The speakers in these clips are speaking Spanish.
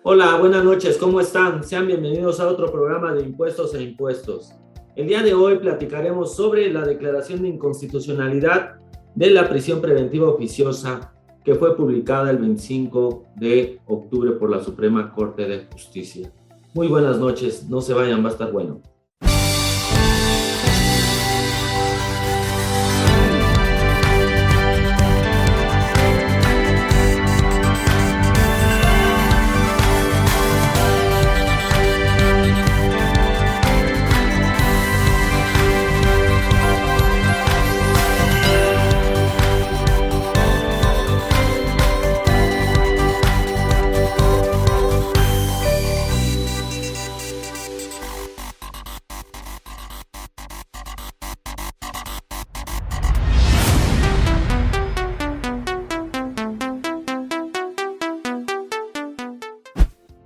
Hola, buenas noches, ¿cómo están? Sean bienvenidos a otro programa de Impuestos e Impuestos. El día de hoy platicaremos sobre la declaración de inconstitucionalidad de la prisión preventiva oficiosa que fue publicada el 25 de octubre por la Suprema Corte de Justicia. Muy buenas noches, no se vayan, va a estar bueno.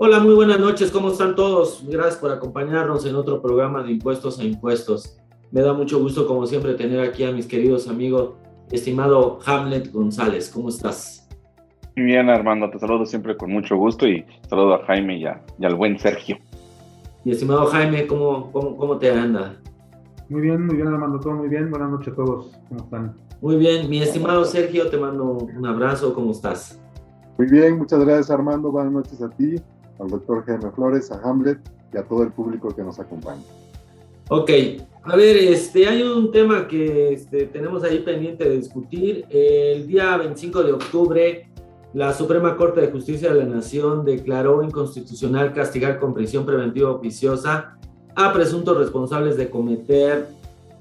Hola, muy buenas noches, ¿cómo están todos? Gracias por acompañarnos en otro programa de Impuestos e Impuestos. Me da mucho gusto, como siempre, tener aquí a mis queridos amigos, estimado Hamlet González. ¿Cómo estás? Muy bien, Armando, te saludo siempre con mucho gusto y saludo a Jaime y al buen Sergio. Y estimado Jaime, ¿cómo te anda? Muy bien, Armando, todo muy bien. Buenas noches a todos, ¿cómo están? Muy bien, mi estimado Sergio, te mando un abrazo, ¿cómo estás? Muy bien, muchas gracias, Armando, buenas noches a ti, al doctor Jaime Flores, a Hamlet y a todo el público que nos acompaña. Ok, a ver, hay un tema que tenemos ahí pendiente de discutir. El día 25 de octubre, la Suprema Corte de Justicia de la Nación declaró inconstitucional castigar con prisión preventiva oficiosa a presuntos responsables de cometer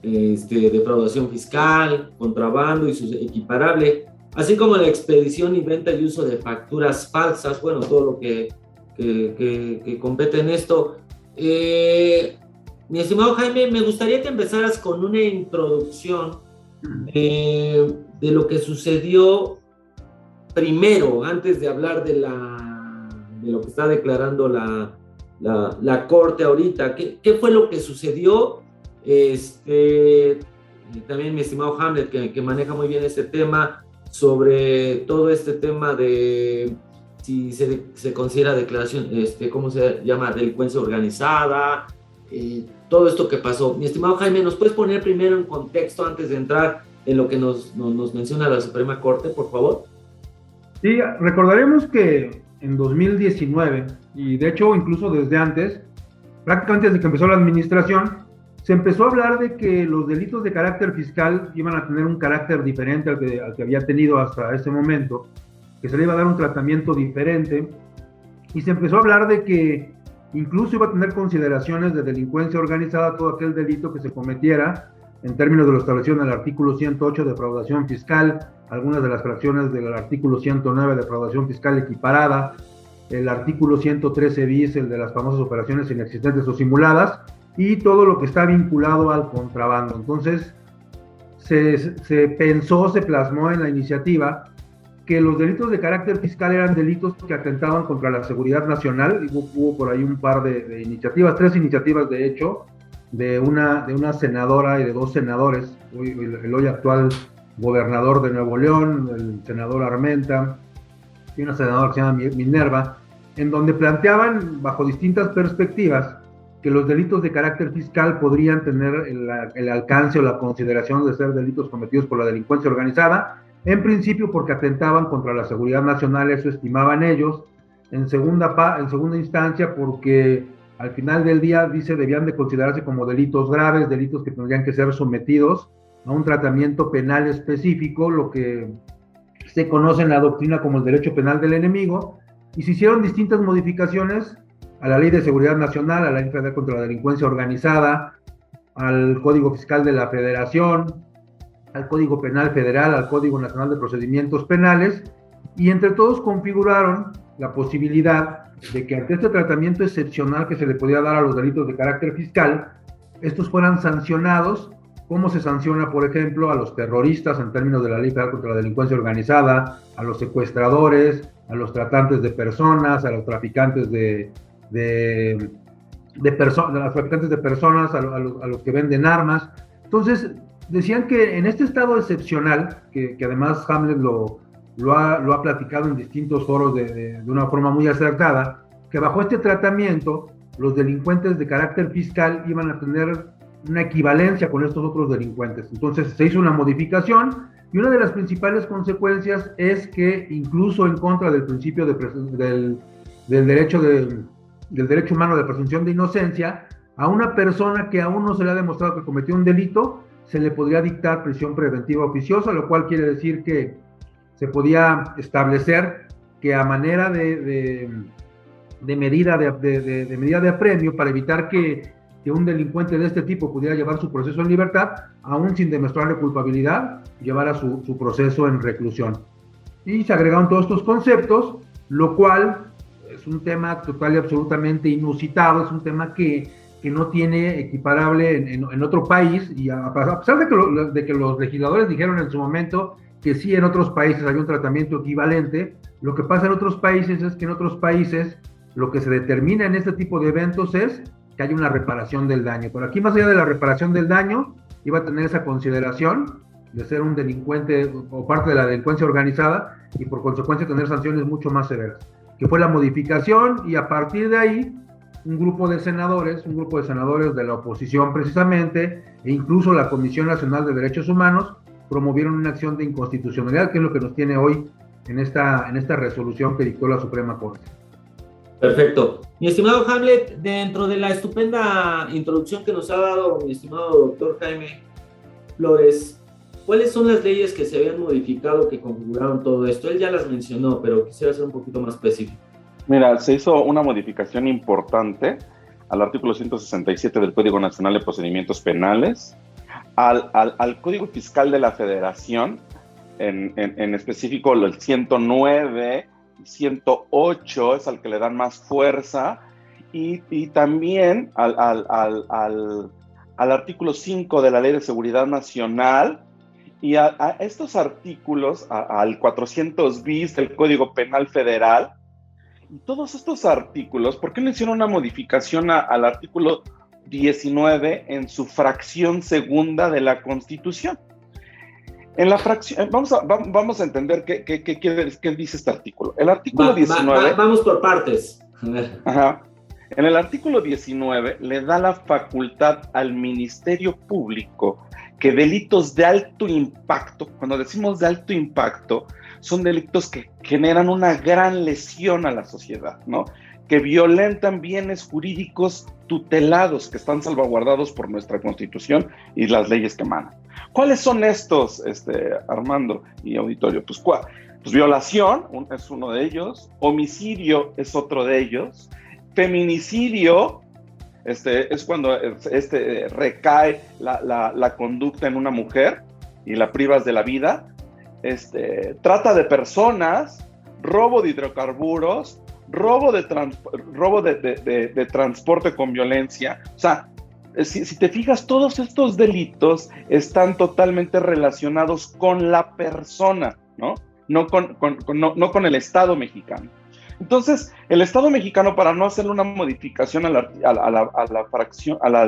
defraudación fiscal, contrabando y su equiparable, así como la expedición y venta y uso de facturas falsas, bueno, todo lo que compete en esto. Mi estimado Jaime, me gustaría que empezaras con una introducción de lo que sucedió primero, antes de hablar de lo que está declarando la Corte ahorita. ¿Qué fue lo que sucedió? También mi estimado Hamlet, que maneja muy bien este tema, sobre todo este tema de si se considera declaración, ¿cómo se llama? Delincuencia organizada, todo esto que pasó. Mi estimado Jaime, ¿nos puedes poner primero en contexto antes de entrar en lo que nos menciona la Suprema Corte, por favor? Sí, recordaremos que en 2019, y de hecho incluso desde antes, prácticamente desde que empezó la administración, se empezó a hablar de que los delitos de carácter fiscal iban a tener un carácter diferente al que había tenido hasta ese momento, que se le iba a dar un tratamiento diferente, y se empezó a hablar de que incluso iba a tener consideraciones de delincuencia organizada todo aquel delito que se cometiera en términos de lo establecido en el artículo 108 de defraudación fiscal, algunas de las fracciones del artículo 109 de defraudación fiscal equiparada, el artículo 113 bis, el de las famosas operaciones inexistentes o simuladas, y todo lo que está vinculado al contrabando. Entonces, se plasmó en la iniciativa que los delitos de carácter fiscal eran delitos que atentaban contra la seguridad nacional. Hubo por ahí un par de iniciativas, 3 iniciativas de hecho, de una senadora y de 2 senadores, el hoy actual gobernador de Nuevo León, el senador Armenta, y una senadora que se llama Minerva, en donde planteaban bajo distintas perspectivas que los delitos de carácter fiscal podrían tener el alcance o la consideración de ser delitos cometidos por la delincuencia organizada, en principio porque atentaban contra la seguridad nacional, eso estimaban ellos. En segunda instancia porque al final del día, dice, debían de considerarse como delitos graves, delitos que tendrían que ser sometidos a un tratamiento penal específico, lo que se conoce en la doctrina como el derecho penal del enemigo, y se hicieron distintas modificaciones a la Ley de Seguridad Nacional, a la Ley Federal contra la Delincuencia Organizada, al Código Fiscal de la Federación, al Código Penal Federal, al Código Nacional de Procedimientos Penales, y entre todos configuraron la posibilidad de que ante este tratamiento excepcional que se le podía dar a los delitos de carácter fiscal, estos fueran sancionados, como se sanciona, por ejemplo, a los terroristas en términos de la Ley Federal contra la Delincuencia Organizada, a los secuestradores, a los tratantes de personas, a los traficantes de personas, a los que venden armas. Entonces, decían que en este estado excepcional, que además Hamlet lo ha platicado en distintos foros de una forma muy acertada, que bajo este tratamiento los delincuentes de carácter fiscal iban a tener una equivalencia con estos otros delincuentes. Entonces se hizo una modificación y una de las principales consecuencias es que incluso en contra del principio del derecho humano de presunción de inocencia, a una persona que aún no se le ha demostrado que cometió un delito, se le podría dictar prisión preventiva oficiosa, lo cual quiere decir que se podía establecer que a manera de medida de apremio para evitar que un delincuente de este tipo pudiera llevar su proceso en libertad, aún sin demostrarle culpabilidad, llevara su proceso en reclusión. Y se agregaron todos estos conceptos, lo cual es un tema total y absolutamente inusitado, es un tema que no tiene equiparable en otro país, y a pesar de que los legisladores dijeron en su momento que sí en otros países había un tratamiento equivalente, lo que pasa en otros países es que en otros países lo que se determina en este tipo de eventos es que hay una reparación del daño. Pero aquí, más allá de la reparación del daño, iba a tener esa consideración de ser un delincuente o parte de la delincuencia organizada y por consecuencia tener sanciones mucho más severas, que fue la modificación, y a partir de ahí un grupo de senadores de la oposición precisamente, e incluso la Comisión Nacional de Derechos Humanos, promovieron una acción de inconstitucionalidad, que es lo que nos tiene hoy en esta resolución que dictó la Suprema Corte. Perfecto. Mi estimado Hamlet, dentro de la estupenda introducción que nos ha dado mi estimado doctor Jaime Flores, ¿cuáles son las leyes que se habían modificado que configuraron todo esto? Él ya las mencionó, pero quisiera ser un poquito más específico. Mira, se hizo una modificación importante al artículo 167 del Código Nacional de Procedimientos Penales, al Código Fiscal de la Federación, en específico el 109, 108 es al que le dan más fuerza, y también al artículo 5 de la Ley de Seguridad Nacional, y a estos artículos, al 400 bis del Código Penal Federal. Y todos estos artículos, ¿por qué no hicieron una modificación al artículo 19 en su fracción segunda de la Constitución? En la fracción, vamos a entender qué dice este artículo. El artículo 19... Vamos por partes. Ajá. En el artículo 19 le da la facultad al Ministerio Público que delitos de alto impacto, cuando decimos de alto impacto, son delitos que generan una gran lesión a la sociedad, ¿no? Que violentan bienes jurídicos tutelados que están salvaguardados por nuestra Constitución y las leyes que emanan. ¿Cuáles son estos, Armando y auditorio? Pues violación es uno de ellos, homicidio es otro de ellos, feminicidio es cuando recae la conducta en una mujer y la privas de la vida, trata de personas, robo de hidrocarburos, robo de transporte con violencia. O sea, si te fijas, todos estos delitos están totalmente relacionados con la persona, ¿no? No con el Estado mexicano. Entonces, el Estado mexicano, para no hacerle una modificación al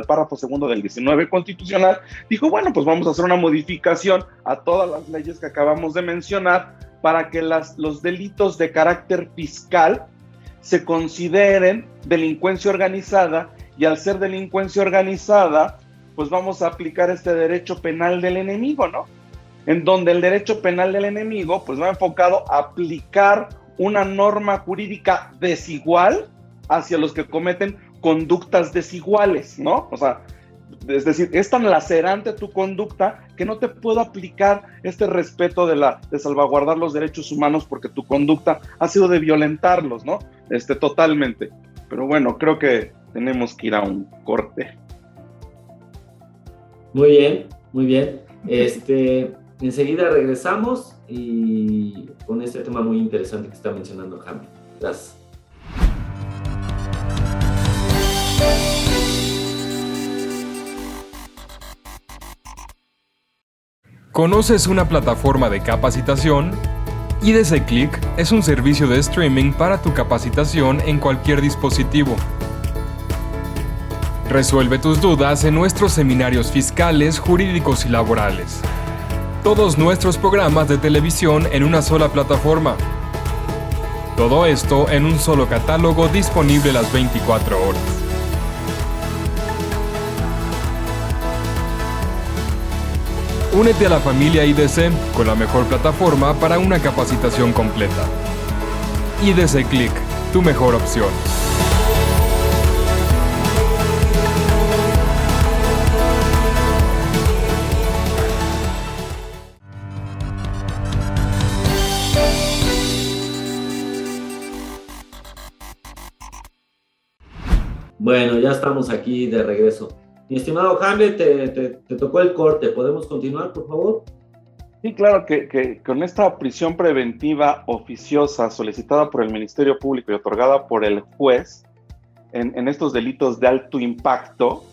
párrafo segundo del 19 constitucional, dijo, bueno, pues vamos a hacer una modificación a todas las leyes que acabamos de mencionar para que los delitos de carácter fiscal se consideren delincuencia organizada, y al ser delincuencia organizada, pues vamos a aplicar este derecho penal del enemigo, ¿no? En donde el derecho penal del enemigo pues va enfocado a aplicar una norma jurídica desigual hacia los que cometen conductas desiguales, ¿no? O sea, es decir, es tan lacerante tu conducta que no te puedo aplicar este respeto de salvaguardar los derechos humanos porque tu conducta ha sido de violentarlos, ¿no? Totalmente. Pero bueno, creo que tenemos que ir a un corte. Muy bien, muy bien. Enseguida regresamos y con este tema muy interesante que está mencionando Jaime. Gracias. ¿Conoces una plataforma de capacitación? IDC Click es un servicio de streaming para tu capacitación en cualquier dispositivo. Resuelve tus dudas en nuestros seminarios fiscales, jurídicos y laborales. Todos nuestros programas de televisión en una sola plataforma. Todo esto en un solo catálogo disponible las 24 horas. Únete a la familia IDC con la mejor plataforma para una capacitación completa. IDC Click, tu mejor opción. Bueno, ya estamos aquí de regreso. Mi estimado Hamlet, te tocó el corte. ¿Podemos continuar, por favor? Sí, claro, que con esta prisión preventiva oficiosa solicitada por el Ministerio Público y otorgada por el juez en estos delitos de alto impacto,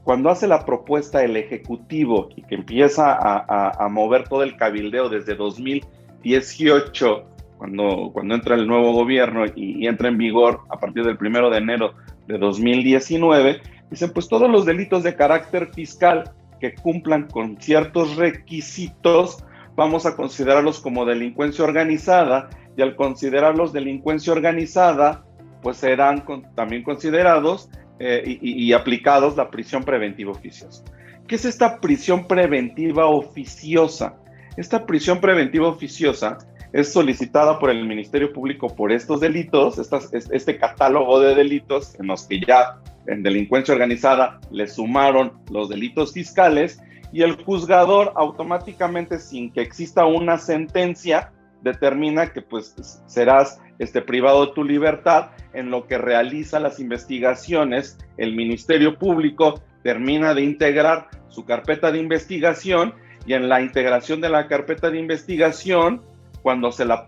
cuando hace la propuesta el Ejecutivo y que empieza a mover todo el cabildeo desde 2018, cuando entra el nuevo gobierno y entra en vigor a partir del 1 de enero de 2019, dicen, pues todos los delitos de carácter fiscal que cumplan con ciertos requisitos, vamos a considerarlos como delincuencia organizada, y al considerarlos delincuencia organizada, pues serán también considerados y aplicados la prisión preventiva oficiosa. ¿Qué es esta prisión preventiva oficiosa? Esta prisión preventiva oficiosa es solicitada por el Ministerio Público por estos delitos, este catálogo de delitos en los que ya en delincuencia organizada le sumaron los delitos fiscales, y el juzgador automáticamente, sin que exista una sentencia, determina que pues serás privado de tu libertad. En lo que realiza las investigaciones, el Ministerio Público termina de integrar su carpeta de investigación, y en la integración de la carpeta de investigación, cuando se la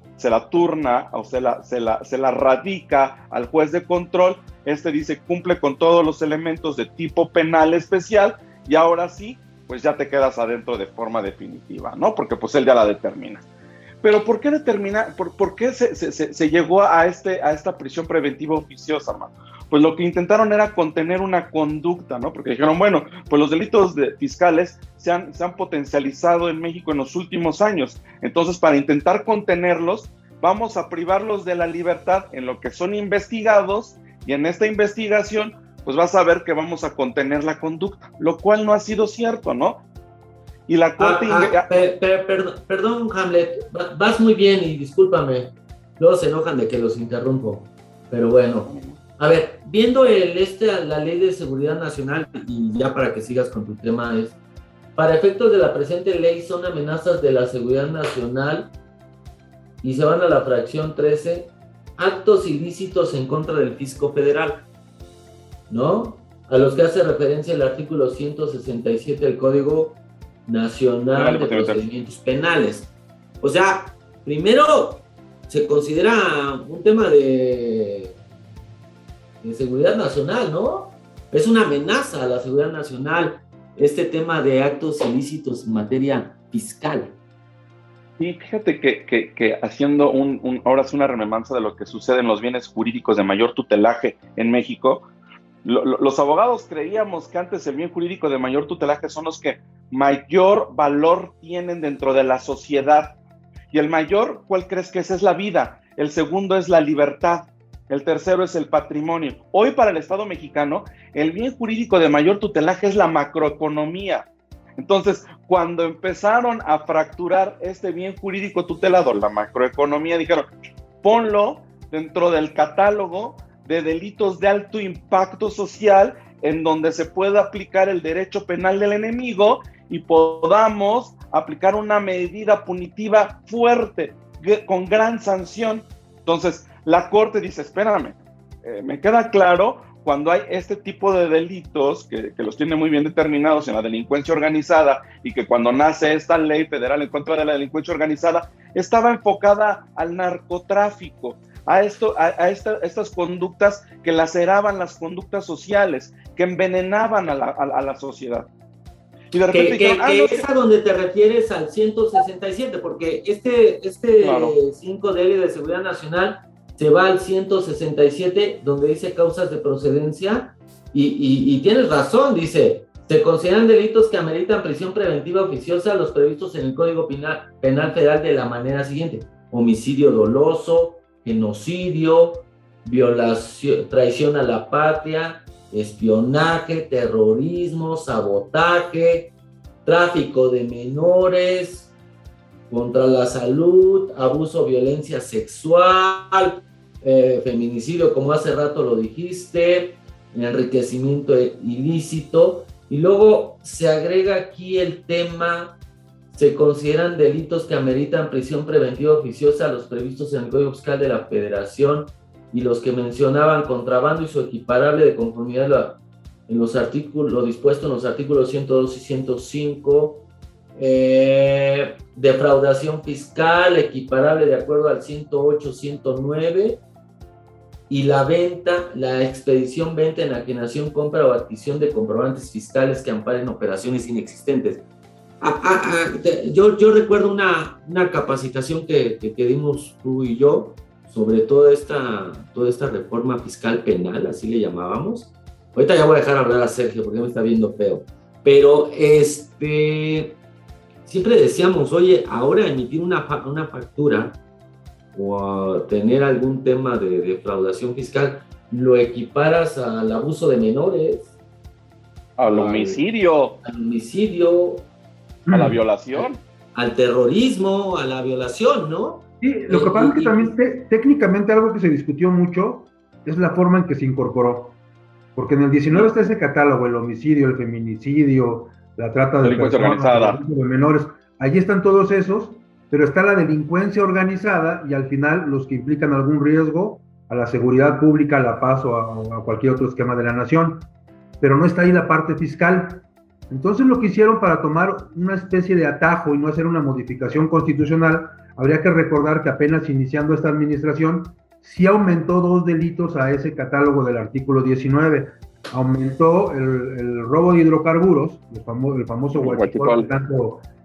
turna o se la radica al juez de control, dice cumple con todos los elementos de tipo penal especial, y ahora sí, pues ya te quedas adentro de forma definitiva, ¿no? Porque pues él ya la determina. Pero ¿por qué por qué se llegó a esta prisión preventiva oficiosa, hermano? Pues lo que intentaron era contener una conducta, ¿no? Porque dijeron, bueno, pues los delitos fiscales se han potencializado en México en los últimos años. Entonces, para intentar contenerlos, vamos a privarlos de la libertad en lo que son investigados, y en esta investigación, pues vas a ver que vamos a contener la conducta, lo cual no ha sido cierto, ¿no? Y la Corte... Perdón, Hamlet, vas muy bien y discúlpame, luego se enojan de que los interrumpo, pero bueno... A ver, viendo la Ley de Seguridad Nacional, y ya para que sigas con tu tema, para efectos de la presente ley son amenazas de la seguridad nacional, y se van a la fracción 13, actos ilícitos en contra del fisco federal, ¿no? A los que hace referencia el artículo 167 del Código Nacional de Procedimientos Penales. O sea, primero se considera un tema de seguridad nacional, ¿no? Es una amenaza a la seguridad nacional este tema de actos ilícitos en materia fiscal. Sí, fíjate que haciendo ahora es una rememoranza de lo que sucede en los bienes jurídicos de mayor tutelaje en México. Los abogados creíamos que antes el bien jurídico de mayor tutelaje son los que mayor valor tienen dentro de la sociedad. Y el mayor, ¿cuál crees que es la vida? El segundo es la libertad. El tercero es el patrimonio. Hoy para el Estado mexicano, el bien jurídico de mayor tutelaje es la macroeconomía. Entonces, cuando empezaron a fracturar este bien jurídico tutelado, la macroeconomía, dijeron, ponlo dentro del catálogo de delitos de alto impacto social, en donde se pueda aplicar el derecho penal del enemigo y podamos aplicar una medida punitiva fuerte, con gran sanción. Entonces, la Corte dice, espérame, me queda claro cuando hay este tipo de delitos que los tiene muy bien determinados en la delincuencia organizada, y que cuando nace esta ley federal en contra de la delincuencia organizada, estaba enfocada al narcotráfico, a estas conductas que laceraban las conductas sociales, que envenenaban a la sociedad. Y de repente dijeron, es a donde te refieres al 167, porque claro, 5 de Ley de Seguridad Nacional se va al 167, donde dice causas de procedencia, y tienes razón, dice, se consideran delitos que ameritan prisión preventiva oficiosa los previstos en el Código Penal Federal de la manera siguiente: homicidio doloso, genocidio, violación, traición a la patria, espionaje, terrorismo, sabotaje, tráfico de menores, contra la salud, abuso, violencia sexual, feminicidio, como hace rato lo dijiste, enriquecimiento ilícito, y luego se agrega aquí el tema, se consideran delitos que ameritan prisión preventiva oficiosa los previstos en el Código Fiscal de la Federación y los que mencionaban contrabando y su equiparable de conformidad en los artículos, lo dispuesto en los artículos 102 y 105, defraudación fiscal equiparable de acuerdo al 108, 109, y la venta, la expedición, venta, enajenación, compra o adquisición de comprobantes fiscales que amparen operaciones inexistentes. Yo recuerdo una capacitación que dimos tú y yo sobre toda esta reforma fiscal penal, así le llamábamos. Ahorita ya voy a dejar hablar a Sergio porque me está viendo feo. Pero siempre decíamos, oye, ahora emitir una factura o tener algún tema de defraudación fiscal, lo equiparas al abuso de menores, al homicidio, a la violación, al terrorismo, a la violación, ¿no? Sí, lo que pasa es que también técnicamente algo que se discutió mucho es la forma en que se incorporó, porque en el 19 está ese catálogo, el homicidio, el feminicidio, la trata de personas, el abuso de menores, allí están todos esos, pero está la delincuencia organizada y al final los que implican algún riesgo a la seguridad pública, a la paz o a cualquier otro esquema de la nación, pero no está ahí la parte fiscal. Entonces lo que hicieron para tomar una especie de atajo y no hacer una modificación constitucional, habría que recordar que apenas iniciando esta administración, sí aumentó 2 delitos a ese catálogo del artículo 19. Aumentó el robo de hidrocarburos, el famoso huachicol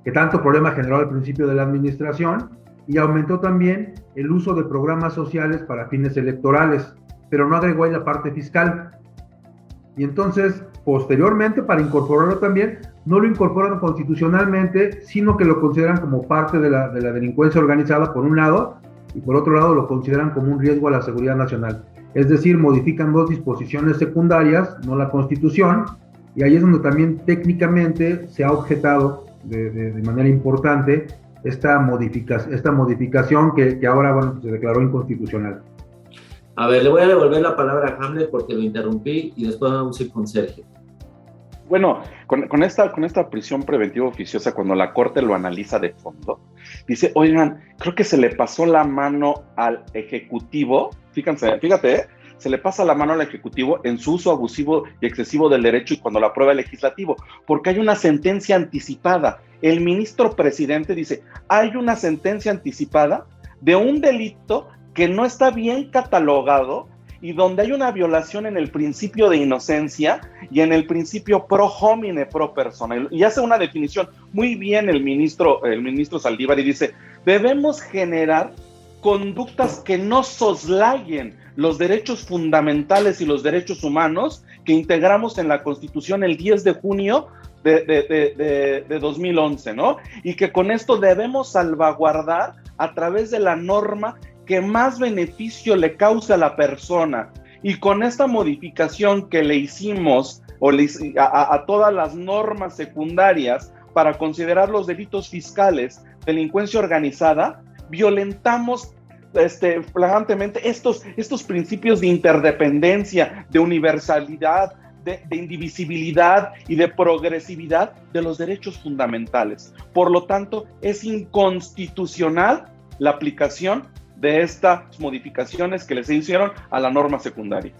que tanto problema generó al principio de la administración, y aumentó también el uso de programas sociales para fines electorales, pero no agregó ahí la parte fiscal. Y entonces, posteriormente, para incorporarlo también, no lo incorporan constitucionalmente, sino que lo consideran como parte de la delincuencia organizada, por un lado, y por otro lado lo consideran como un riesgo a la seguridad nacional. Es decir, modifican 2 disposiciones secundarias, no la Constitución, y ahí es donde también técnicamente se ha objetado de manera importante esta modificación que ahora, bueno, se declaró inconstitucional. A ver, le voy a devolver la palabra a Hamlet porque lo interrumpí y después vamos a ir con Sergio. Bueno, con esta prisión preventiva oficiosa, cuando la Corte lo analiza de fondo, dice, oigan, creo que se le pasó la mano al Ejecutivo, fíjate, se le pasa la mano al Ejecutivo en su uso abusivo y excesivo del derecho y cuando lo aprueba el Legislativo, porque hay una sentencia anticipada. El ministro presidente dice, hay una sentencia anticipada de un delito que no está bien catalogado y donde hay una violación en el principio de inocencia y en el principio pro homine, pro persona. Y hace una definición muy bien el ministro Saldívar y dice, debemos generar conductas que no soslayen los derechos fundamentales y los derechos humanos que integramos en la Constitución el 10 de junio de 2011, ¿no? Y que con esto debemos salvaguardar a través de la norma que más beneficio le cause a la persona. Y con esta modificación que le hicimos a todas las normas secundarias para considerar los delitos fiscales, delincuencia organizada, violentamos flagrantemente estos principios de interdependencia, de universalidad, de indivisibilidad y de progresividad de los derechos fundamentales. Por lo tanto, es inconstitucional la aplicación de estas modificaciones que les hicieron a la norma secundaria.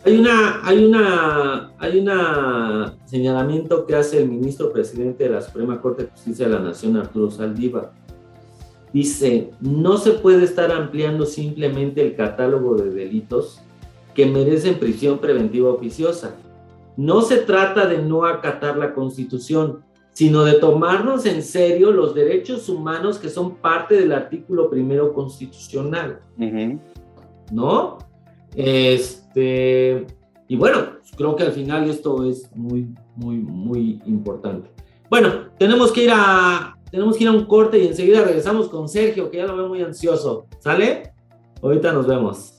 Hay un señalamiento que hace el ministro presidente de la Suprema Corte de Justicia de la Nación, Arturo Saldívar. Dice, no se puede estar ampliando simplemente el catálogo de delitos que merecen prisión preventiva oficiosa. No se trata de no acatar la Constitución, sino de tomarnos en serio los derechos humanos que son parte del artículo 1 constitucional. Uh-huh. ¿No? Y bueno, creo que al final esto es muy, muy, muy importante. Bueno, tenemos que ir a un corte y enseguida regresamos con Sergio, que ya lo veo muy ansioso. ¿Sale? Ahorita nos vemos.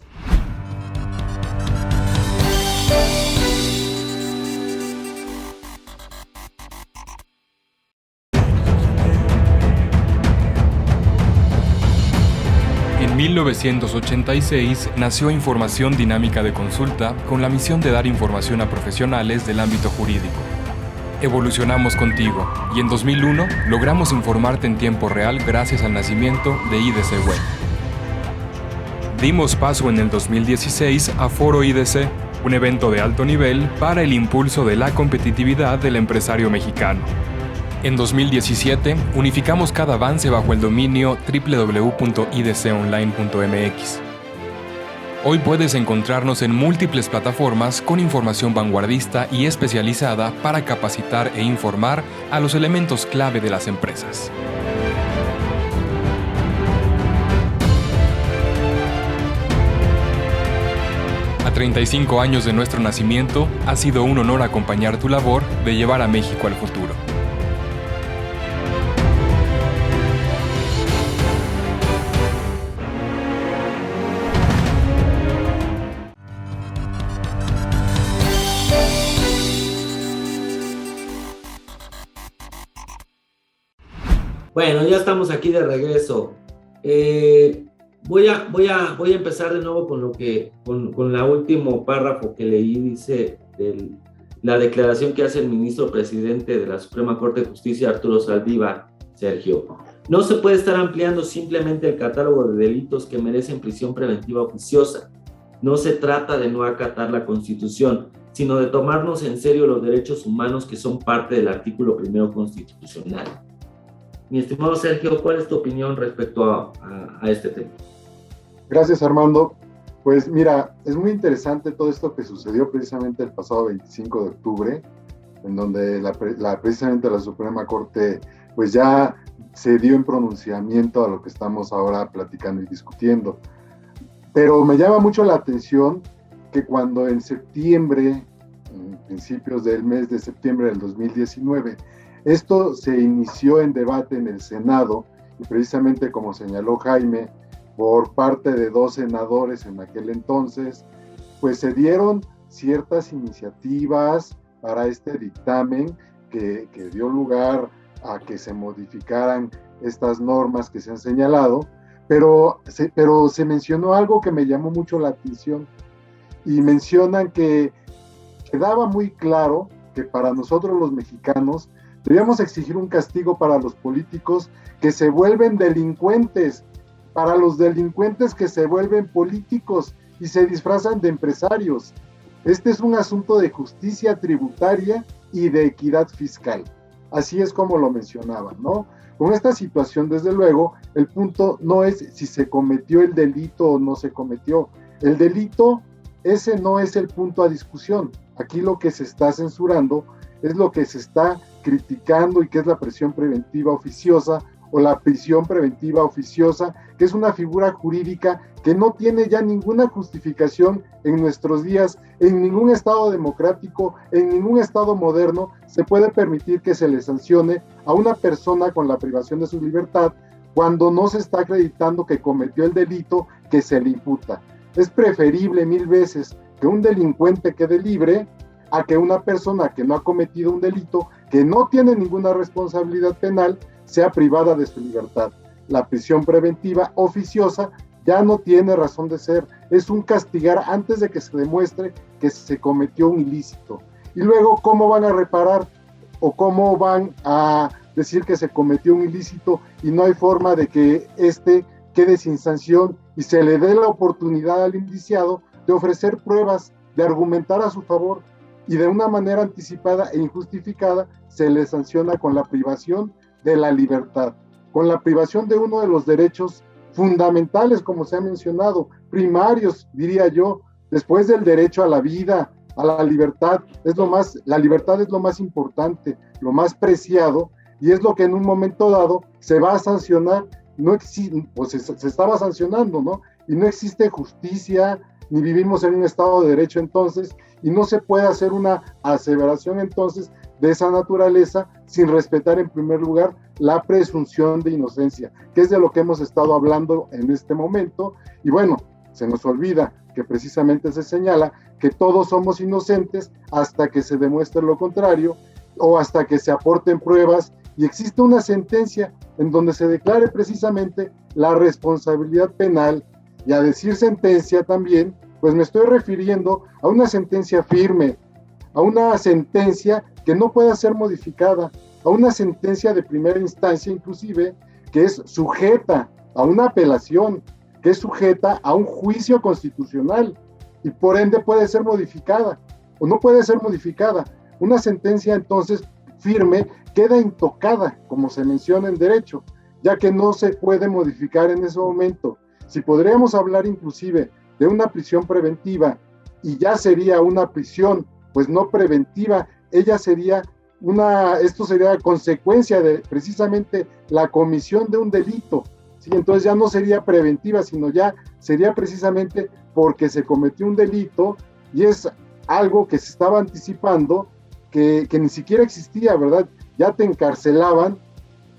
En 1986 nació Información Dinámica de Consulta con la misión de dar información a profesionales del ámbito jurídico. Evolucionamos contigo y en 2001 logramos informarte en tiempo real gracias al nacimiento de IDC Web. Dimos paso en el 2016 a Foro IDC, un evento de alto nivel para el impulso de la competitividad del empresario mexicano. En 2017, unificamos cada avance bajo el dominio www.idconline.mx. Hoy puedes encontrarnos en múltiples plataformas con información vanguardista y especializada para capacitar e informar a los elementos clave de las empresas. A 35 años de nuestro nacimiento, ha sido un honor acompañar tu labor de llevar a México al futuro. Bueno, ya estamos aquí de regreso. Voy a empezar de nuevo con la último párrafo que leí. Dice la declaración que hace el ministro presidente de la Suprema Corte de Justicia, Arturo Saldívar, Sergio. No se puede estar ampliando simplemente el catálogo de delitos que merecen prisión preventiva oficiosa. No se trata de no acatar la Constitución, sino de tomarnos en serio los derechos humanos que son parte del artículo 1 constitucional. Mi estimado Sergio, ¿cuál es tu opinión respecto a este tema? Gracias, Armando. Pues mira, es muy interesante todo esto que sucedió precisamente el pasado 25 de octubre, en donde precisamente la Suprema Corte pues ya se dio en pronunciamiento a lo que estamos ahora platicando y discutiendo. Pero me llama mucho la atención que cuando en septiembre, en principios del mes de septiembre del 2019, esto se inició en debate en el Senado, y precisamente como señaló Jaime, por parte de 2 senadores en aquel entonces, pues se dieron ciertas iniciativas para este dictamen que dio lugar a que se modificaran estas normas que se han señalado, pero se mencionó algo que me llamó mucho la atención, y mencionan que quedaba muy claro que para nosotros los mexicanos debíamos exigir un castigo para los políticos que se vuelven delincuentes, para los delincuentes que se vuelven políticos y se disfrazan de empresarios. Este es un asunto de justicia tributaria y de equidad fiscal. Así es como lo mencionaban, ¿no? Con esta situación, desde luego, el punto no es si se cometió el delito o no se cometió. El delito, ese no es el punto a discusión. Aquí lo que se está censurando es lo que se está criticando y que es la prisión preventiva oficiosa o la prisión preventiva oficiosa, que es una figura jurídica que no tiene ya ninguna justificación en nuestros días, en ningún estado democrático, en ningún estado moderno se puede permitir que se le sancione a una persona con la privación de su libertad cuando no se está acreditando que cometió el delito que se le imputa. Es preferible 1000 veces que un delincuente quede libre a que una persona que no ha cometido un delito, que no tiene ninguna responsabilidad penal, sea privada de su libertad. La prisión preventiva oficiosa ya no tiene razón de ser, es un castigar antes de que se demuestre que se cometió un ilícito. Y luego, ¿cómo van a reparar o cómo van a decir que se cometió un ilícito y no hay forma de que éste quede sin sanción y se le dé la oportunidad al indiciado de ofrecer pruebas, de argumentar a su favor, y de una manera anticipada e injustificada se le sanciona con la privación de la libertad, con la privación de uno de los derechos fundamentales, como se ha mencionado, primarios, diría yo, después del derecho a la vida, a la libertad, la libertad es lo más importante, lo más preciado, y es lo que en un momento dado se va a sancionar, se estaba sancionando, ¿no? Y no existe justicia, ni vivimos en un estado de derecho entonces, y no se puede hacer una aseveración entonces de esa naturaleza sin respetar en primer lugar la presunción de inocencia, que es de lo que hemos estado hablando en este momento. Y bueno, se nos olvida que precisamente se señala que todos somos inocentes hasta que se demuestre lo contrario o hasta que se aporten pruebas y existe una sentencia en donde se declare precisamente la responsabilidad penal. Y a decir sentencia también, pues me estoy refiriendo a una sentencia firme, a una sentencia que no pueda ser modificada, a una sentencia de primera instancia inclusive, que es sujeta a una apelación, que es sujeta a un juicio constitucional y por ende puede ser modificada o no puede ser modificada. Una sentencia entonces firme queda intocada, como se menciona en derecho, ya que no se puede modificar en ese momento. Si podríamos hablar inclusive de una prisión preventiva y ya sería una prisión pues no preventiva, esto sería consecuencia de precisamente la comisión de un delito, ¿sí? Entonces ya no sería preventiva, sino ya sería precisamente porque se cometió un delito y es algo que se estaba anticipando que ni siquiera existía, ¿verdad? Ya te encarcelaban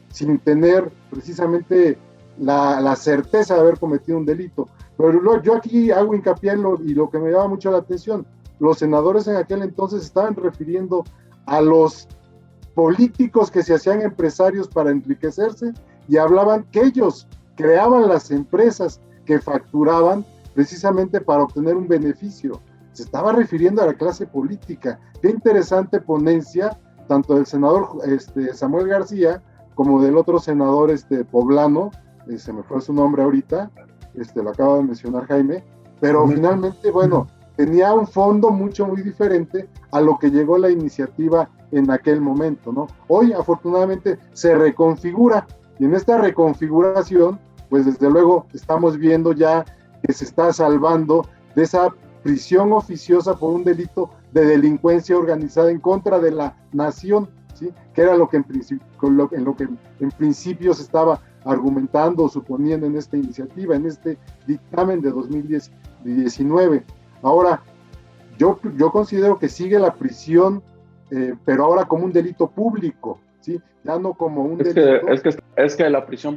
sin tener precisamente la certeza de haber cometido un delito. Pero yo aquí hago hincapié y lo que me llama mucho la atención, los senadores en aquel entonces estaban refiriendo a los políticos que se hacían empresarios para enriquecerse y hablaban que ellos creaban las empresas que facturaban precisamente para obtener un beneficio. Se estaba refiriendo a la clase política. Qué interesante ponencia, tanto del senador Samuel García como del otro senador poblano, se me fue su nombre ahorita, lo acaba de mencionar Jaime, pero finalmente, bueno, tenía un fondo muy diferente a lo que llegó la iniciativa en aquel momento, ¿no? Hoy, afortunadamente, se reconfigura, y en esta reconfiguración, pues desde luego estamos viendo ya que se está salvando de esa prisión oficiosa por un delito de delincuencia organizada en contra de la nación, ¿sí? Que era lo que en principio se estaba argumentando o suponiendo en esta iniciativa, en este dictamen de 2019. Ahora, yo considero que sigue la prisión, pero ahora como un delito público, ¿sí? Ya no como un delito. Es que la prisión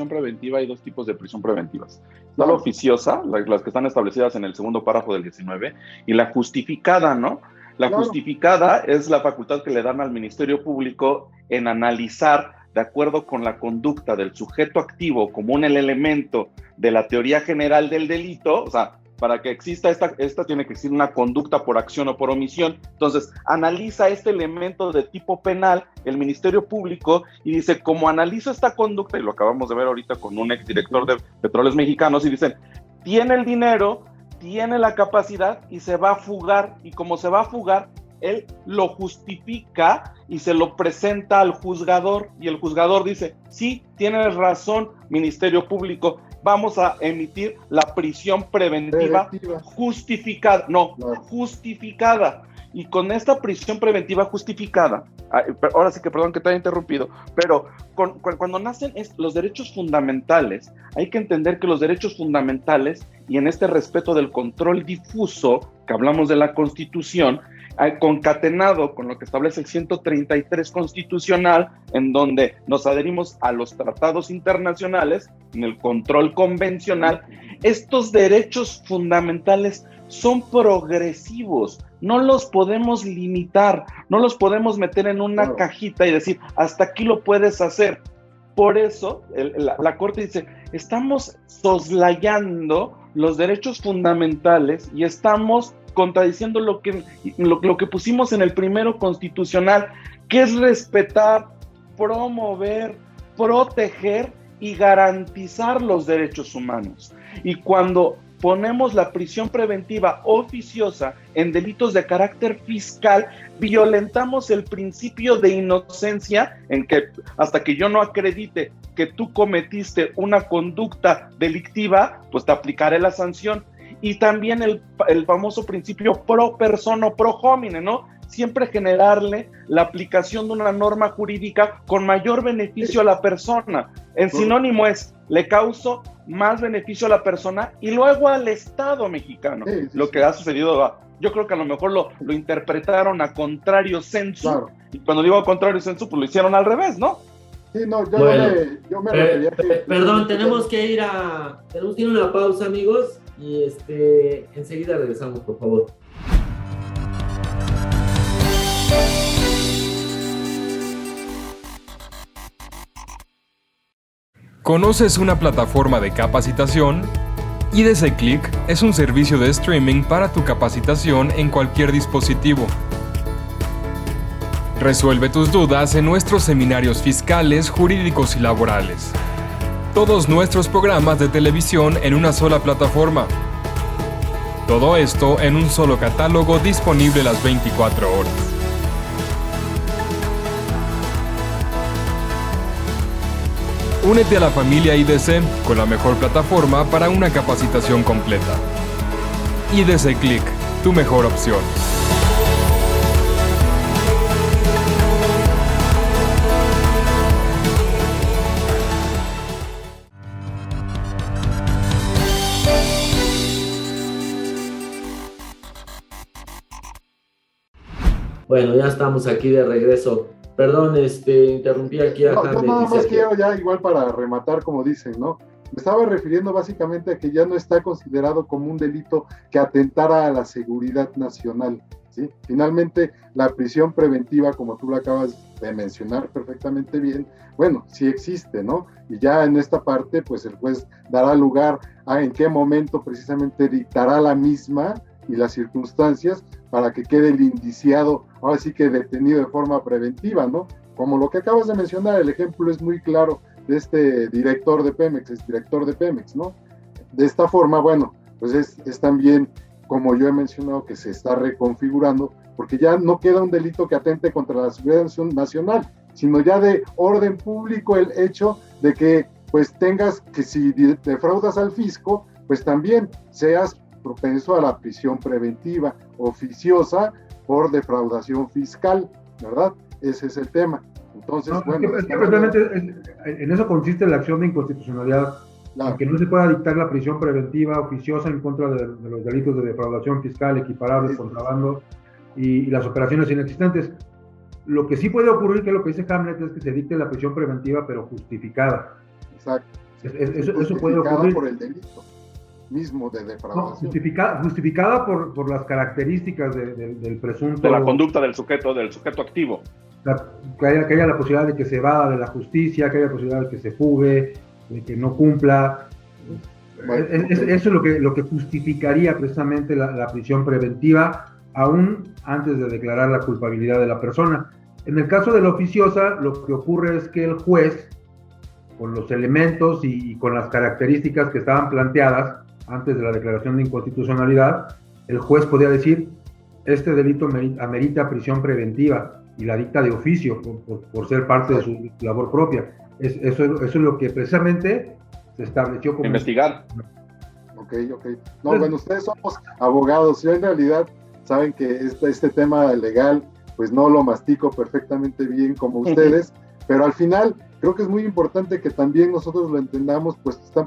preventiva, hay dos tipos de prisión preventivas. Está la oficiosa, las que están establecidas en el segundo párrafo del 19, y la justificada, ¿no? La justificada es la facultad que le dan al Ministerio Público en analizar, de acuerdo con la conducta del sujeto activo como el elemento de la teoría general del delito, o sea, para que exista esta tiene que existir una conducta por acción o por omisión. Entonces, analiza este elemento de tipo penal el Ministerio Público y dice, como analiza esta conducta, y lo acabamos de ver ahorita con un exdirector de Petróleos Mexicanos, y dicen, tiene el dinero, tiene la capacidad y se va a fugar, y como se va a fugar, él lo justifica y se lo presenta al juzgador, y el juzgador dice, sí, tienes razón, Ministerio Público, vamos a emitir la prisión preventiva justificada, justificada. Y con esta prisión preventiva justificada, ahora sí que perdón que te haya interrumpido, pero cuando nacen los derechos fundamentales, hay que entender que los derechos fundamentales, y en este respeto del control difuso, que hablamos de la Constitución, concatenado con lo que establece el 133 constitucional, en donde nos adherimos a los tratados internacionales, en el control convencional, estos derechos fundamentales son progresivos, no los podemos limitar, no los podemos meter en una cajita y decir, hasta aquí lo puedes hacer. Por eso, la Corte dice, estamos soslayando los derechos fundamentales y estamos contradiciendo lo que pusimos en el primero constitucional, que es respetar, promover, proteger y garantizar los derechos humanos. Y cuando ponemos la prisión preventiva oficiosa en delitos de carácter fiscal, violentamos el principio de inocencia, en que hasta que yo no acredite que tú cometiste una conducta delictiva, pues te aplicaré la sanción. Y también el famoso principio pro persona o pro homine, ¿no? Siempre generarle la aplicación de una norma jurídica con mayor beneficio a la persona. En sinónimo es, le causo más beneficio a la persona y luego al Estado mexicano. Lo que ha sucedido yo creo que a lo mejor lo interpretaron a contrario sensu, Claro. y cuando digo a contrario sensu, pues lo hicieron al revés, ¿no? Sí, no, Bueno, yo me refería a que... perdón, tenemos que ir a una pausa, amigos, y enseguida regresamos, por favor. ¿Conoces una plataforma de capacitación? IDC Click es un servicio de streaming para tu capacitación en cualquier dispositivo. Resuelve tus dudas en nuestros seminarios fiscales, jurídicos y laborales. Todos nuestros programas de televisión en una sola plataforma. Todo esto en un solo catálogo disponible las 24 horas. Únete a la familia IDC con la mejor plataforma para una capacitación completa. IDC Click, tu mejor opción. Bueno, ya estamos aquí de regreso. Perdón, interrumpí aquí a No, Jaime. yo nada dice más que- quiero ya igual para rematar, como dicen, ¿no? Me estaba refiriendo básicamente a que ya no está considerado como un delito que atentara a la seguridad nacional, ¿sí? Finalmente, la prisión preventiva, como tú lo acabas de mencionar perfectamente bien, bueno, sí existe, ¿no? Y ya en esta parte, pues el juez dará lugar a en qué momento precisamente dictará la misma y las circunstancias para que quede el indiciado, ahora sí que detenido de forma preventiva, ¿no? Como lo que acabas de mencionar, el ejemplo es muy claro de este director de Pemex, exdirector de Pemex, ¿no? De esta forma, bueno, pues es también, como yo he mencionado, que se está reconfigurando, porque ya no queda un delito que atente contra la seguridad nacional, sino ya de orden público el hecho de que, pues tengas que si defraudas al fisco, pues también seas propenso a la prisión preventiva oficiosa por defraudación fiscal, ¿verdad? Ese es el tema. Entonces, No, bueno. es que precisamente en eso consiste la acción de inconstitucionalidad, Claro. en que no se pueda dictar la prisión preventiva oficiosa en contra de los delitos de defraudación fiscal, equiparables, Sí. contrabando y las operaciones inexistentes. Lo que sí puede ocurrir, que es lo que dice Hamlet, es que se dicte la prisión preventiva, pero justificada. Exacto. Eso puede Justificada ocurrir. por el delito mismo de No, defraudación. justificada por las características del presunto. De la conducta del sujeto activo. Que haya la posibilidad de que se evada de la justicia, que haya la posibilidad de que se fugue, de que no cumpla. Bueno, Eso es lo que justificaría precisamente la prisión preventiva, aún antes de declarar la culpabilidad de la persona. En el caso de la oficiosa, lo que ocurre es que el juez, con los elementos y con las características que estaban planteadas antes de la declaración de inconstitucionalidad, el juez podía decir, este delito amerita prisión preventiva, y la dicta de oficio por ser parte de su labor propia. Eso es lo que precisamente se estableció como... Investigar. Ok. No, bueno, ustedes somos abogados. Yo en realidad saben que este tema legal, pues no lo mastico perfectamente bien como ustedes, pero al final creo que es muy importante que también nosotros lo entendamos,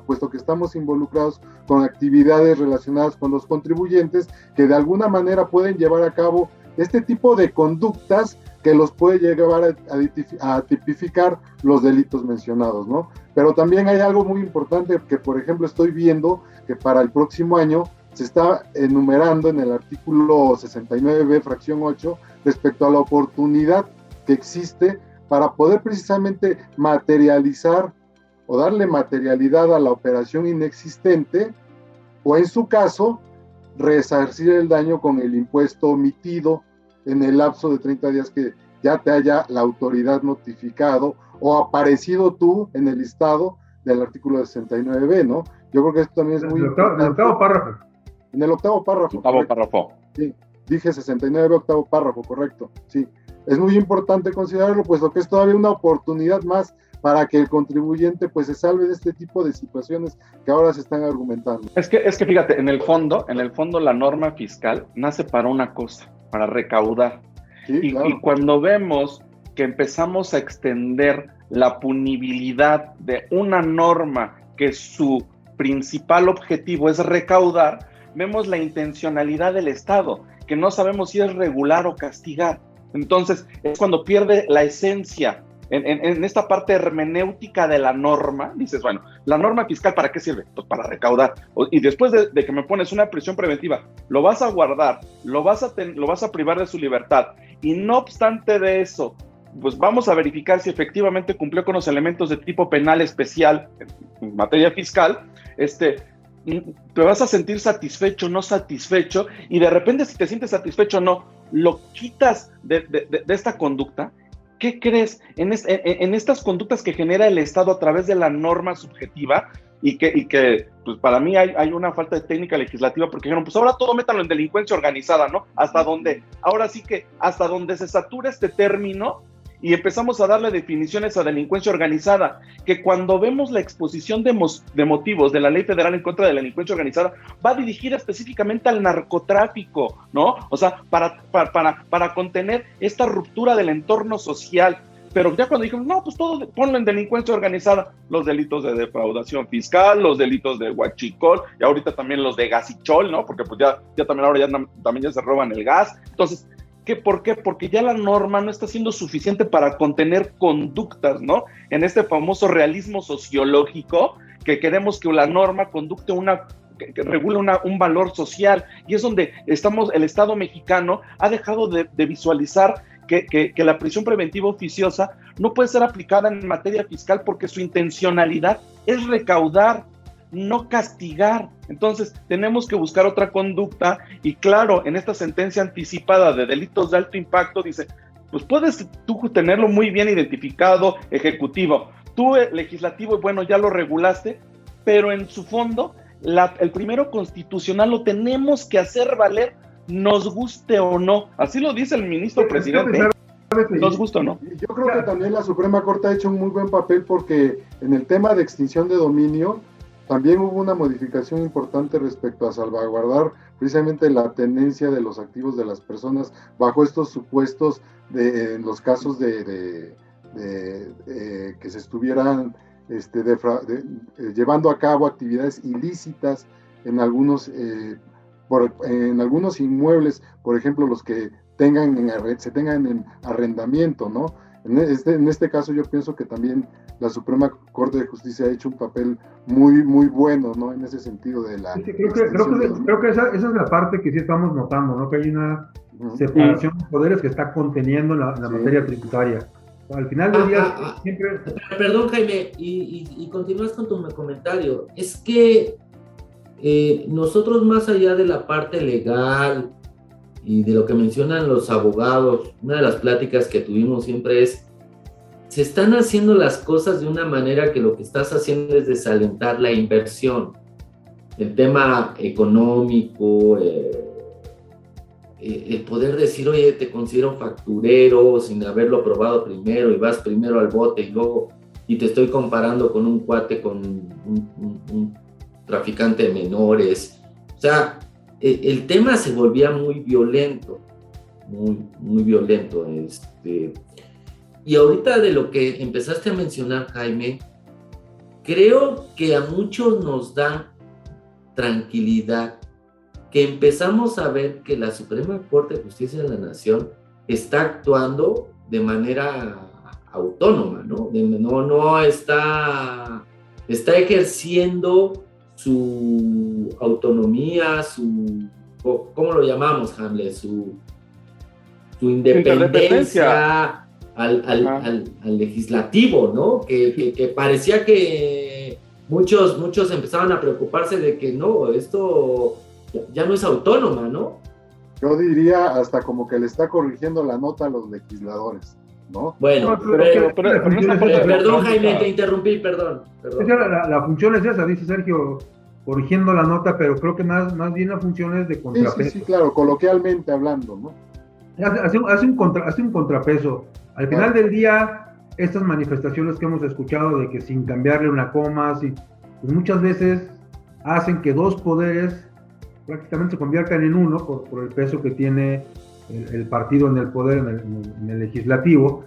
puesto que estamos involucrados con actividades relacionadas con los contribuyentes que de alguna manera pueden llevar a cabo este tipo de conductas que los puede llevar a tipificar los delitos mencionados, ¿no? Pero también hay algo muy importante que, por ejemplo, estoy viendo que para el próximo año se está enumerando en el artículo 69b, fracción 8, respecto a la oportunidad que existe para poder precisamente materializar o darle materialidad a la operación inexistente, o en su caso, resarcir el daño con el impuesto omitido en el lapso de 30 días que ya te haya la autoridad notificado o aparecido tú en el listado del artículo 69b, ¿no? Yo creo que esto también es muy importante. En el octavo párrafo. En el octavo párrafo. Octavo párrafo. Sí, dije 69b, octavo párrafo, correcto. Sí, es muy importante considerarlo, puesto que es todavía una oportunidad más para que el contribuyente pues se salve de este tipo de situaciones que ahora se están argumentando. Es que fíjate, en el fondo la norma fiscal nace para una cosa, para recaudar. Sí, claro. Y cuando vemos que empezamos a extender la punibilidad de una norma que su principal objetivo es recaudar, vemos la intencionalidad del Estado, que no sabemos si es regular o castigar. Entonces, es cuando pierde la esencia. En esta parte hermenéutica de la norma, dices, bueno, ¿la norma fiscal para qué sirve? Pues para recaudar. Y después de que me pones una prisión preventiva, lo vas a guardar, lo vas a privar de su libertad. Y no obstante de eso, pues vamos a verificar si efectivamente cumplió con los elementos de tipo penal especial en materia fiscal, te vas a sentir satisfecho, no satisfecho, y de repente si te sientes satisfecho o no, lo quitas de esta conducta. ¿Qué crees? En estas conductas que genera el Estado a través de la norma subjetiva, y que pues para mí hay una falta de técnica legislativa, porque dijeron, pues ahora todo métanlo en delincuencia organizada, ¿no? Ahora sí que hasta donde se satura este término, y empezamos a darle definiciones a delincuencia organizada, que cuando vemos la exposición de motivos de la Ley Federal en contra de la delincuencia organizada, va dirigida específicamente al narcotráfico, ¿no? O sea, para contener esta ruptura del entorno social. Pero ya cuando dijimos, no, pues todo ponlo en delincuencia organizada, los delitos de defraudación fiscal, los delitos de huachicol, y ahorita también los de gasichol, ¿no? Porque pues ya también ahora también ya se roban el gas. Entonces, ¿por qué? Porque ya la norma no está siendo suficiente para contener conductas, ¿no? En este famoso realismo sociológico, que queremos que la norma conducte que regule un valor social, y es donde el Estado mexicano ha dejado de visualizar que la prisión preventiva oficiosa no puede ser aplicada en materia fiscal, porque su intencionalidad es recaudar, no castigar. Entonces tenemos que buscar otra conducta, y claro, en esta sentencia anticipada de delitos de alto impacto dice, pues puedes tú tenerlo muy bien identificado, ejecutivo, tú legislativo, bueno, ya lo regulaste, pero en su fondo el primero constitucional lo tenemos que hacer valer, nos guste o no. Así lo dice el ministro presidente, nos gusta o no. Yo creo que también la Suprema Corte ha hecho un muy buen papel, porque en el tema de extinción de dominio también hubo una modificación importante respecto a salvaguardar precisamente la tenencia de los activos de las personas bajo estos supuestos en los casos de que se estuvieran llevando a cabo actividades ilícitas en algunos inmuebles, por ejemplo, los que se tengan en arrendamiento, ¿no? En este caso yo pienso que también la Suprema Corte de Justicia ha hecho un papel muy, muy bueno, ¿no? En ese sentido de la... Sí, creo que esa es la parte que sí estamos notando, ¿no? Que hay una separación de poderes que está conteniendo la materia tributaria. Al final del día siempre... Perdón, Jaime, y continúas con tu comentario. Es que nosotros, más allá de la parte legal y de lo que mencionan los abogados, una de las pláticas que tuvimos siempre es, se están haciendo las cosas de una manera que lo que estás haciendo es desalentar la inversión. El tema económico, el poder decir, oye, te considero facturero sin haberlo probado primero, y vas primero al bote y te estoy comparando con un cuate, con un traficante de menores. O sea, el tema se volvía muy violento, muy violento. Y ahorita, de lo que empezaste a mencionar, Jaime, creo que a muchos nos da tranquilidad que empezamos a ver que la Suprema Corte de Justicia de la Nación está actuando de manera autónoma, ¿no? No está ejerciendo su autonomía, ¿cómo lo llamamos, Hamlet? Su independencia al legislativo, ¿no? Que parecía que muchos empezaban a preocuparse de que no, esto ya no es autónoma, ¿no? Yo diría hasta como que le está corrigiendo la nota a los legisladores, ¿no? Bueno, perdón, Jaime, te interrumpí, perdón. La función es esa, dice Sergio, corrigiendo la nota, pero creo que más bien la función es de contrapeso. Sí, claro, coloquialmente hablando, ¿no? Hace un contrapeso. Al final del día, estas manifestaciones que hemos escuchado de que sin cambiarle una coma, pues muchas veces hacen que dos poderes prácticamente se conviertan en uno por el peso que tiene el partido en el poder, en el legislativo.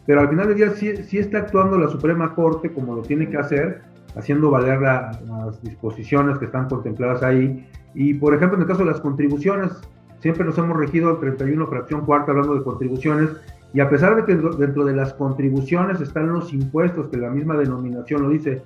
Pero al final del día sí está actuando la Suprema Corte como lo tiene que hacer, haciendo valer las disposiciones que están contempladas ahí, Y, por ejemplo, en el caso de las contribuciones, siempre nos hemos regido el 31 fracción cuarta hablando de contribuciones, y a pesar de que dentro de las contribuciones están los impuestos, que la misma denominación lo dice,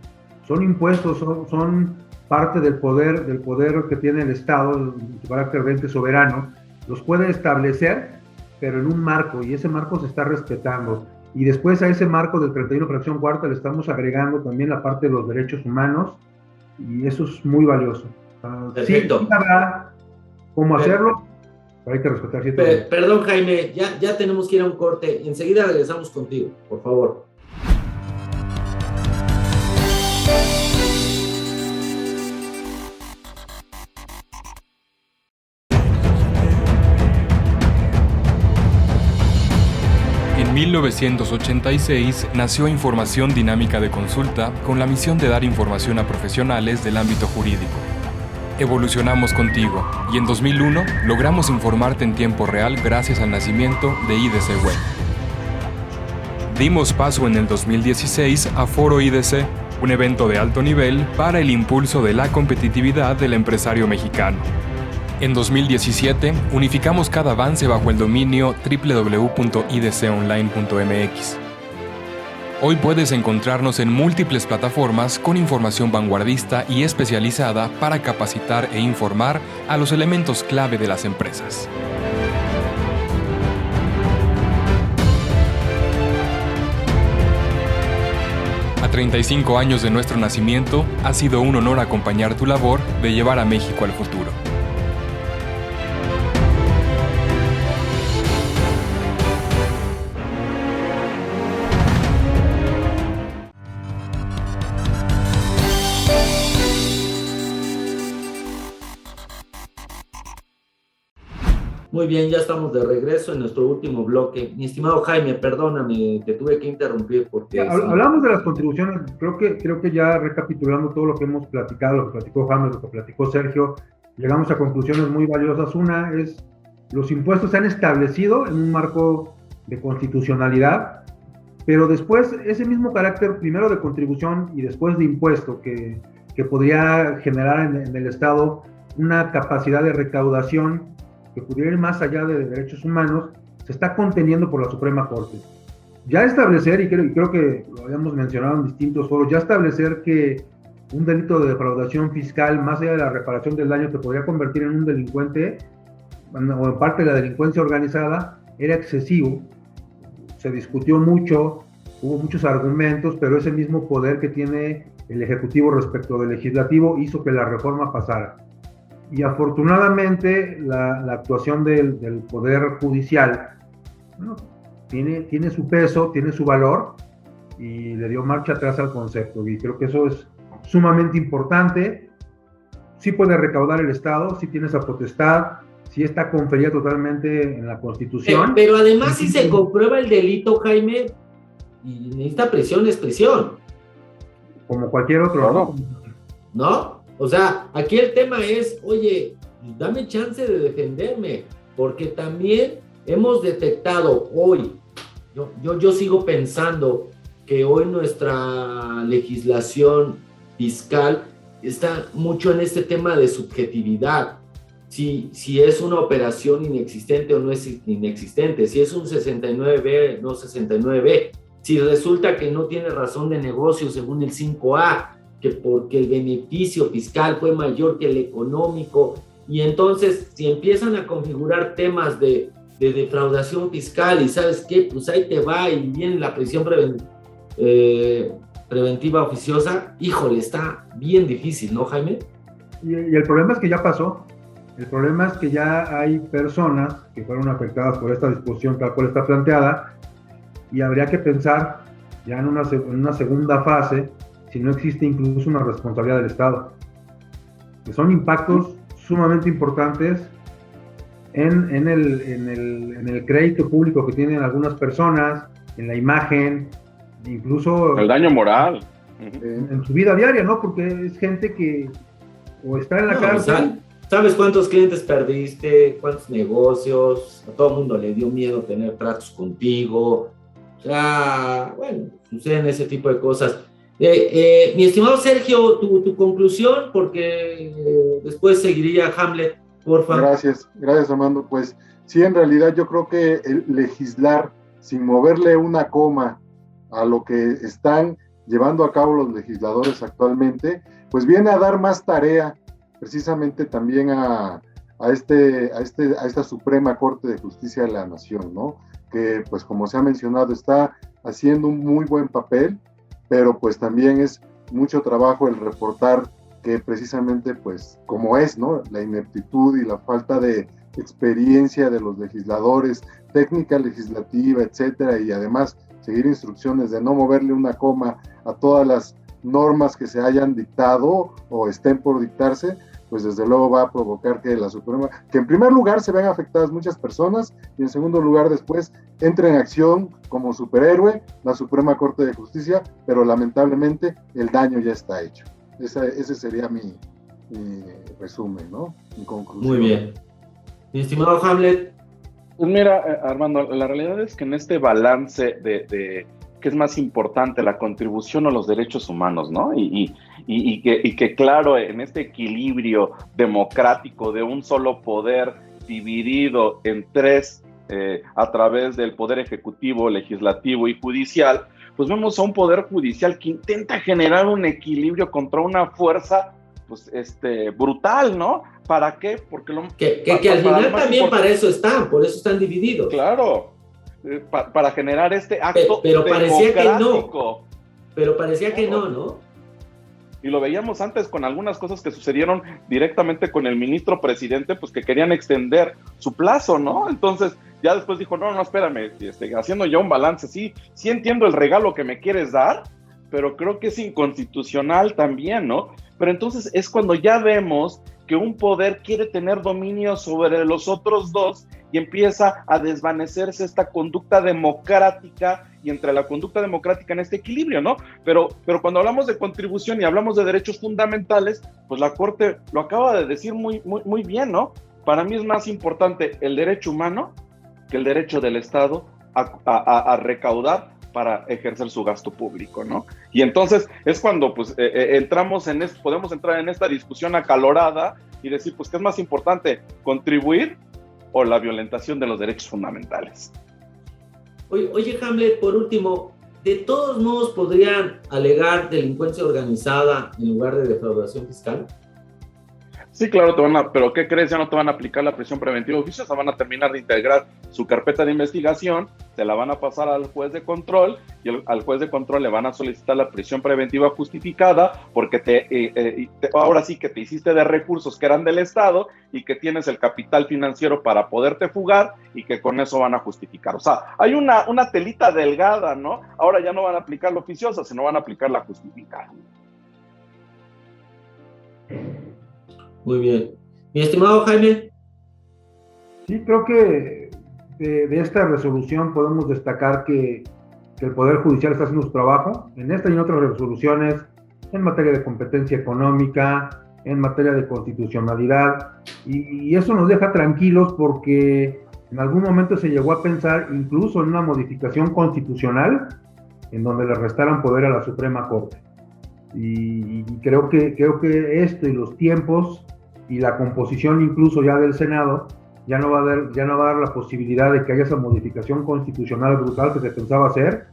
son impuestos, son parte del poder que tiene el Estado, su carácter de ente soberano, los puede establecer, pero en un marco, y ese marco se está respetando. Y después a ese marco del 31 fracción cuarta le estamos agregando también la parte de los derechos humanos, y eso es muy valioso. Perfecto. Sí, sabrá cómo hacerlo, pero hay que respetar ciertos... Perdón, Jaime, ya tenemos que ir a un corte. Enseguida regresamos contigo, por favor. En 1986 nació Información Dinámica de Consulta con la misión de dar información a profesionales del ámbito jurídico. Evolucionamos contigo y en 2001 logramos informarte en tiempo real gracias al nacimiento de IDC Web. Dimos paso en el 2016 a Foro IDC, un evento de alto nivel para el impulso de la competitividad del empresario mexicano. En 2017, unificamos cada avance bajo el dominio www.idconline.mx. Hoy puedes encontrarnos en múltiples plataformas con información vanguardista y especializada para capacitar e informar a los elementos clave de las empresas. A 35 años de nuestro nacimiento, ha sido un honor acompañar tu labor de llevar a México al futuro. Muy bien, ya estamos de regreso en nuestro último bloque. Mi estimado Jaime, perdóname, te tuve que interrumpir porque... Hablamos de las contribuciones, creo que ya recapitulando todo lo que hemos platicado, lo que platicó Jaime, lo que platicó Sergio, llegamos a conclusiones muy valiosas. Una es, los impuestos se han establecido en un marco de constitucionalidad, pero después ese mismo carácter, primero de contribución y después de impuesto, que podría generar en el Estado una capacidad de recaudación que pudiera ir más allá de derechos humanos, se está conteniendo por la Suprema Corte. Ya establecer, y creo que lo habíamos mencionado en distintos foros, ya establecer que un delito de defraudación fiscal, más allá de la reparación del daño, te podría convertir en un delincuente, o en parte de la delincuencia organizada, era excesivo. Se discutió mucho, hubo muchos argumentos, pero ese mismo poder que tiene el Ejecutivo respecto del Legislativo hizo que la reforma pasara. Y afortunadamente la actuación del Poder Judicial, bueno, tiene su peso, tiene su valor, y le dio marcha atrás al concepto, y creo que eso es sumamente importante. Sí puede recaudar el Estado, sí tiene esa potestad, sí está conferida totalmente en la Constitución. Pero además, si se comprueba el delito, Jaime, y necesita prisión, es prisión. Como cualquier otro, ¿no? O sea, aquí el tema es, oye, dame chance de defenderme, porque también hemos detectado hoy, yo sigo pensando que hoy nuestra legislación fiscal está mucho en este tema de subjetividad. Si es una operación inexistente o no es inexistente, si es un 69B, no 69B, si resulta que no tiene razón de negocio según el 5A, que porque el beneficio fiscal fue mayor que el económico, y entonces si empiezan a configurar temas de defraudación fiscal, y ¿sabes qué? Pues ahí te va y viene la prisión preventiva oficiosa, híjole, está bien difícil, ¿no, Jaime? Y el problema es que ya pasó. El problema es que ya hay personas que fueron afectadas por esta disposición tal cual está planteada, y habría que pensar ya en una segunda fase si no existe incluso una responsabilidad del Estado, que son impactos sumamente importantes en el crédito público que tienen algunas personas, en la imagen, incluso el daño moral, en su vida diaria, ¿no? Porque es gente que o está en la cárcel. ¿Sabes cuántos clientes perdiste? ¿Cuántos negocios? A todo el mundo le dio miedo tener tratos contigo. O sea, bueno, suceden ese tipo de cosas. Mi estimado Sergio, tu conclusión, porque después seguiría Hamlet, por favor. Gracias Armando. Pues sí, en realidad yo creo que el legislar sin moverle una coma a lo que están llevando a cabo los legisladores actualmente, pues viene a dar más tarea precisamente también a esta Suprema Corte de Justicia de la Nación, ¿no? Que pues como se ha mencionado está haciendo un muy buen papel, pero pues también es mucho trabajo el reportar que precisamente pues como es, ¿no? La ineptitud y la falta de experiencia de los legisladores, técnica legislativa, etcétera, y además seguir instrucciones de no moverle una coma a todas las normas que se hayan dictado o estén por dictarse, pues desde luego va a provocar que la Suprema, que en primer lugar se vean afectadas muchas personas y en segundo lugar después entre en acción como superhéroe la Suprema Corte de Justicia, pero lamentablemente el daño ya está hecho. Ese sería mi resumen, ¿no? Mi conclusión. Muy bien. Mi estimado Hamlet. Pues mira, Armando, la realidad es que en este balance de qué es más importante, la contribución o los derechos humanos, ¿no? Y que claro, en este equilibrio democrático de un solo poder dividido en tres a través del poder ejecutivo, legislativo y judicial, pues vemos a un poder judicial que intenta generar un equilibrio contra una fuerza pues brutal, ¿no? ¿Para qué? Porque que al final también para eso están, por eso están divididos. Claro, para generar este acto pero parecía democrático. que no. Pero parecía que no, ¿no? Y lo veíamos antes con algunas cosas que sucedieron directamente con el ministro presidente, pues que querían extender su plazo, ¿no? Entonces ya después dijo, no, espérame, haciendo ya un balance, sí entiendo el regalo que me quieres dar, pero creo que es inconstitucional también, ¿no? Pero entonces es cuando ya vemos que un poder quiere tener dominio sobre los otros dos y empieza a desvanecerse esta conducta democrática y entre la conducta democrática en este equilibrio, ¿no? Pero cuando hablamos de contribución y hablamos de derechos fundamentales, pues la Corte lo acaba de decir muy, muy, muy bien, ¿no? Para mí es más importante el derecho humano que el derecho del Estado a recaudar para ejercer su gasto público, ¿no? Y entonces es cuando pues podemos entrar en esta discusión acalorada y decir, pues, ¿qué es más importante? ¿Contribuir o la violentación de los derechos fundamentales? Oye, Hamlet, por último, ¿de todos modos podrían alegar delincuencia organizada en lugar de defraudación fiscal? Sí, claro, pero ¿qué crees? Ya no te van a aplicar la prisión preventiva oficiosa, van a terminar de integrar su carpeta de investigación, se la van a pasar al juez de control y al juez de control le van a solicitar la prisión preventiva justificada porque ahora sí que te hiciste de recursos que eran del Estado y que tienes el capital financiero para poderte fugar y que con eso van a justificar. O sea, hay una telita delgada, ¿no? Ahora ya no van a aplicar la oficiosa, sino van a aplicar la justificada. Muy bien. Mi estimado Jaime. Sí, creo que de esta resolución podemos destacar que el Poder Judicial está haciendo su trabajo en esta y en otras resoluciones en materia de competencia económica, en materia de constitucionalidad, y eso nos deja tranquilos porque en algún momento se llegó a pensar incluso en una modificación constitucional en donde le restaran poder a la Suprema Corte. Y creo que esto y los tiempos y la composición incluso ya del Senado ya no va a dar la posibilidad de que haya esa modificación constitucional brutal que se pensaba hacer.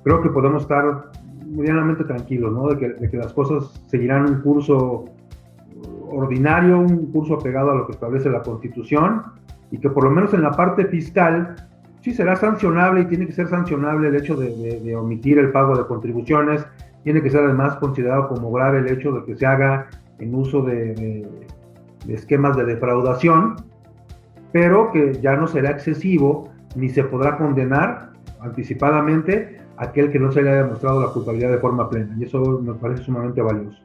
Creo que podemos estar medianamente tranquilos, ¿no? de que las cosas seguirán un curso ordinario, un curso apegado a lo que establece la Constitución, y que por lo menos en la parte fiscal sí será sancionable y tiene que ser sancionable el hecho de omitir el pago de contribuciones. Tiene que ser además considerado como grave el hecho de que se haga en uso de esquemas de defraudación, pero que ya no será excesivo ni se podrá condenar anticipadamente a aquel que no se le haya demostrado la culpabilidad de forma plena, y eso me parece sumamente valioso.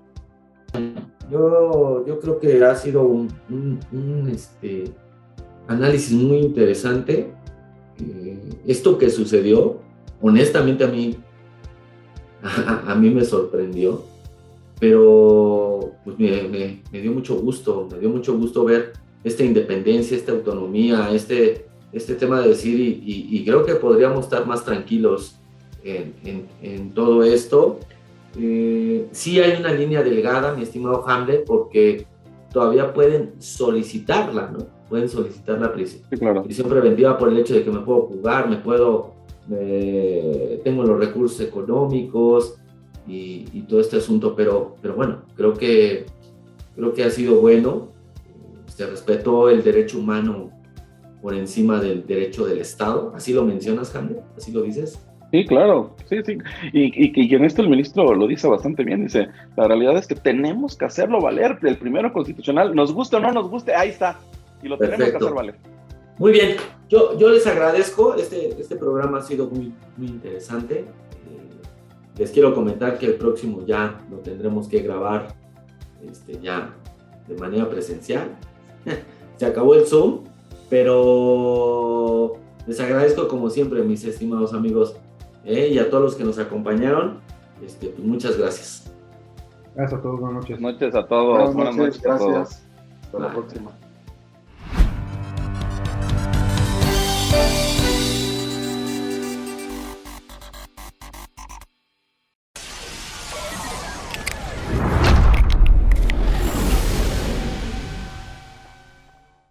Yo creo que ha sido un análisis muy interesante. Esto que sucedió, honestamente a mí me sorprendió, pero pues me dio mucho gusto ver esta independencia, esta autonomía, este tema de decir, y creo que podríamos estar más tranquilos en todo esto. sí hay una línea delgada, mi estimado Hamlet, porque todavía pueden solicitarla, ¿no? Pueden solicitar la prisión, Sí, claro. prisión preventiva por el hecho de que me puedo fugar, tengo los recursos económicos y todo este asunto, pero bueno, creo que ha sido bueno. Se respetó el derecho humano por encima del derecho del Estado. ¿Así lo mencionas, Hamlet? ¿Así lo dices? Sí, claro, sí, sí. Y en esto el ministro lo dice bastante bien, dice, la realidad es que tenemos que hacerlo valer, el primero constitucional, nos guste o no nos guste, ahí está, y lo tenemos que hacer valer. Muy bien, yo les agradezco, este programa ha sido muy, muy interesante. Les quiero comentar que el próximo ya lo tendremos que grabar ya de manera presencial. Se acabó el Zoom, pero les agradezco como siempre, mis estimados amigos, y a todos los que nos acompañaron, pues muchas gracias. Gracias a todos, buenas noches. Buenas noches a todos. Buenas noches, a todos. gracias. Hasta la próxima.